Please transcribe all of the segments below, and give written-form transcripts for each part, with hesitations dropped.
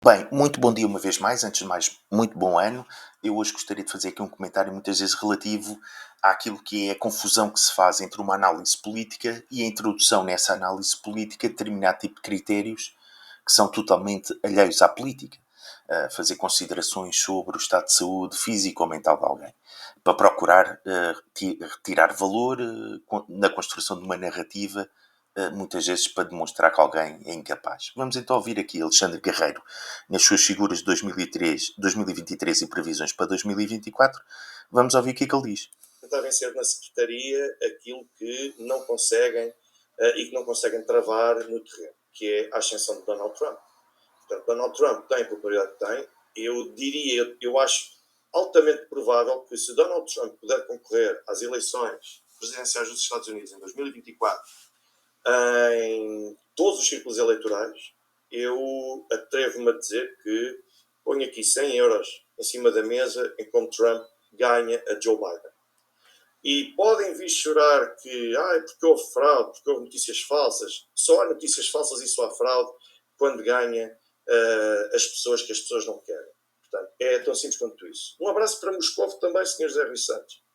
Bem, muito bom dia uma vez mais. Antes de mais, muito bom ano. Eu hoje gostaria de fazer aqui um comentário muitas vezes relativo àquilo que é a confusão que se faz entre uma análise política e a introdução nessa análise política de determinado tipo de critérios que são totalmente alheios à política. Fazer considerações sobre o estado de saúde físico ou mental de alguém, para procurar retirar valor na construção de uma narrativa, muitas vezes para demonstrar que alguém é incapaz. Vamos então ouvir aqui Alexandre Guerreiro, nas suas figuras de 2003, 2023 e previsões para 2024. Vamos ouvir o que é que ele diz. Tentar vencer na Secretaria aquilo que não conseguem e que não conseguem travar no terreno, que é a ascensão de Donald Trump. Portanto, Donald Trump tem a popularidade que tem. Eu acho altamente provável que se Donald Trump puder concorrer às eleições presidenciais dos Estados Unidos em 2024 em todos os círculos eleitorais, eu atrevo-me a dizer que ponho aqui 100 euros em cima da mesa em como Trump ganha a Joe Biden. E podem vir chorar que porque houve fraude, porque houve notícias falsas. Só há notícias falsas e só há fraude quando ganha as pessoas não querem. Portanto, é tão simples quanto isso. Um abraço para Moscou também, Sr. José Luís Santos.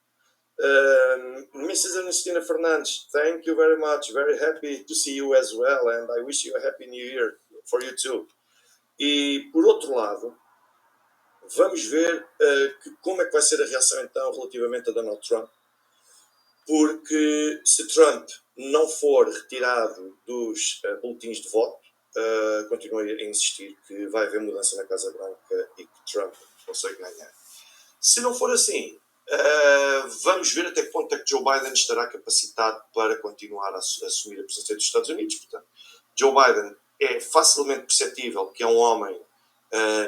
Mrs. Ernestina Fernandes, thank you very much. Very happy to see you as well, and I wish you a happy new year for you too. E, por outro lado, vamos ver como é que vai ser a reação então relativamente a Donald Trump, porque se Trump não for retirado dos boletins de voto, continuo a insistir que vai haver mudança na Casa Branca e que Trump consegue ganhar. Se não for assim, vamos ver até que ponto é que Joe Biden estará capacitado para continuar a assumir a presidência dos Estados Unidos. Portanto, Joe Biden é facilmente perceptível que é um homem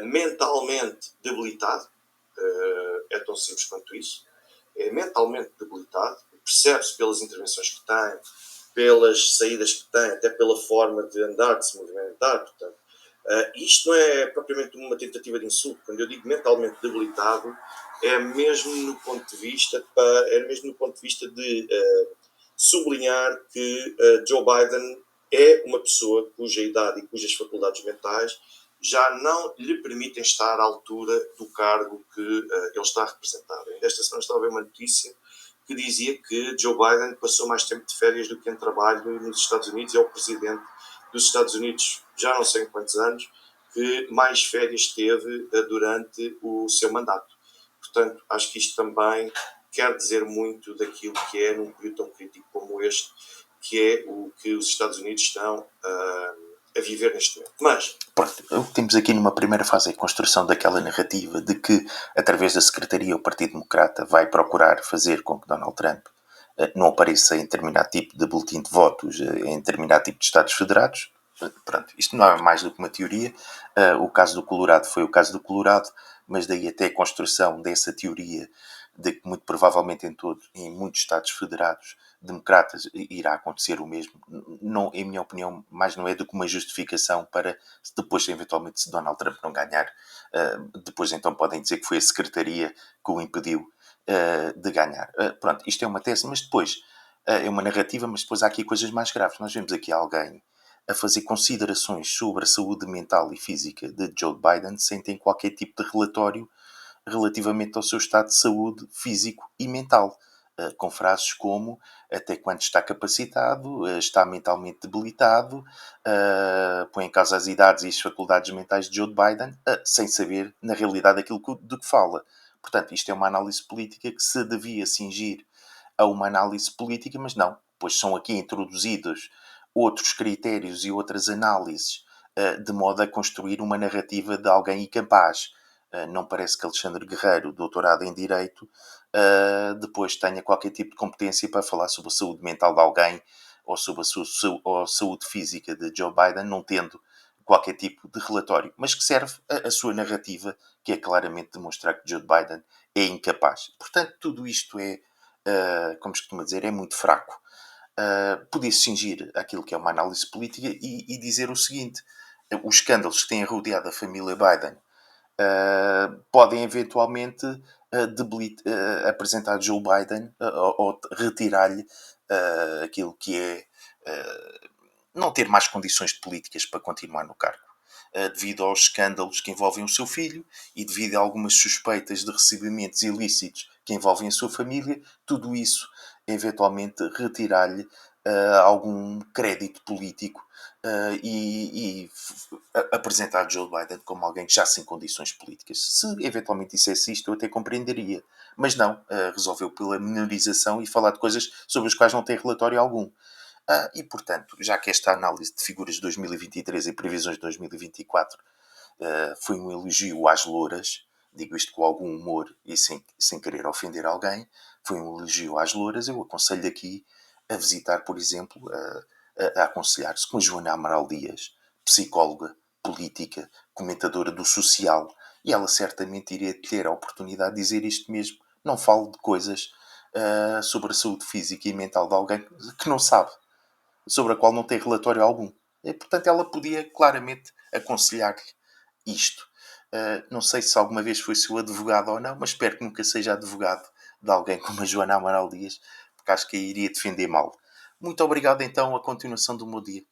mentalmente debilitado, é tão simples quanto isso, é mentalmente debilitado, percebe-se pelas intervenções que tem, pelas saídas que tem, até pela forma de andar, de se movimentar. Portanto, isto não é propriamente uma tentativa de insulto. Quando eu digo mentalmente debilitado, é mesmo no ponto de vista de sublinhar que Joe Biden é uma pessoa cuja idade e cujas faculdades mentais já não lhe permitem estar à altura do cargo que ele está a representar. Ainda esta semana estava a ver uma notícia que dizia que Joe Biden passou mais tempo de férias do que em trabalho nos Estados Unidos. É o presidente dos Estados Unidos, já não sei em quantos anos, que mais férias teve durante o seu mandato. Portanto, acho que isto também quer dizer muito daquilo que é, num período tão crítico como este, que é o que os Estados Unidos estão a viver neste momento. Mas pronto, temos aqui numa primeira fase a construção daquela narrativa de que, através da Secretaria, o Partido Democrata vai procurar fazer com que Donald Trump não apareça em determinado tipo de boletim de votos, em determinado tipo de Estados Federados. Pronto, isto não é mais do que uma teoria. O caso do Colorado foi o caso do Colorado, mas daí até a construção dessa teoria de que muito provavelmente em muitos Estados Federados democratas irá acontecer o mesmo, não, em minha opinião, mais não é do que uma justificação para depois, eventualmente, se Donald Trump não ganhar, depois então podem dizer que foi a Secretaria que o impediu de ganhar. Pronto, isto é uma tese, mas depois é uma narrativa, mas depois há aqui coisas mais graves. Nós vemos aqui alguém a fazer considerações sobre a saúde mental e física de Joe Biden sem ter qualquer tipo de relatório relativamente ao seu estado de saúde físico e mental, com frases como até quando está capacitado, está mentalmente debilitado, põe em causa as idades e as faculdades mentais de Joe Biden, sem saber, na realidade, aquilo do que fala. Portanto, isto é uma análise política que se devia cingir a uma análise política, mas não, pois são aqui introduzidos outros critérios e outras análises, de modo a construir uma narrativa de alguém incapaz. Não parece que Alexandre Guerreiro, doutorado em Direito, depois tenha qualquer tipo de competência para falar sobre a saúde mental de alguém ou sobre a saúde física de Joe Biden, não tendo qualquer tipo de relatório, mas que serve a sua narrativa, que é claramente demonstrar que Joe Biden é incapaz. Portanto, tudo isto é, como se costuma dizer, é muito fraco. Podia-se cingir aquilo que é uma análise política e dizer o seguinte: os escândalos que têm rodeado a família Biden podem eventualmente apresentar Joe Biden ou retirar-lhe aquilo que é não ter mais condições políticas para continuar no cargo. devido aos escândalos que envolvem o seu filho e devido a algumas suspeitas de recebimentos ilícitos que envolvem a sua família, tudo isso eventualmente retirar-lhe algum crédito político apresentar Joe Biden como alguém que já sem condições políticas. Se eventualmente dissesse isto, eu até compreenderia. Mas não, resolveu pela minorização e falar de coisas sobre as quais não tem relatório algum. E, portanto, já que esta análise de figuras de 2023 e previsões de 2024 foi um elogio às louras, digo isto com algum humor e sem querer ofender alguém, foi um elogio às louras, eu aconselho aqui a visitar, por exemplo, a aconselhar-se com a Joana Amaral Dias, psicóloga, política, comentadora do social, e ela certamente iria ter a oportunidade de dizer isto mesmo. Não falo de coisas sobre a saúde física e mental de alguém que não sabe, sobre a qual não tem relatório algum. E, portanto, ela podia claramente aconselhar-lhe isto. Não sei se alguma vez foi seu advogado ou não, mas espero que nunca seja advogado de alguém como a Joana Amaral Dias, porque acho que a iria defender mal. Muito obrigado, então, a continuação do meu dia.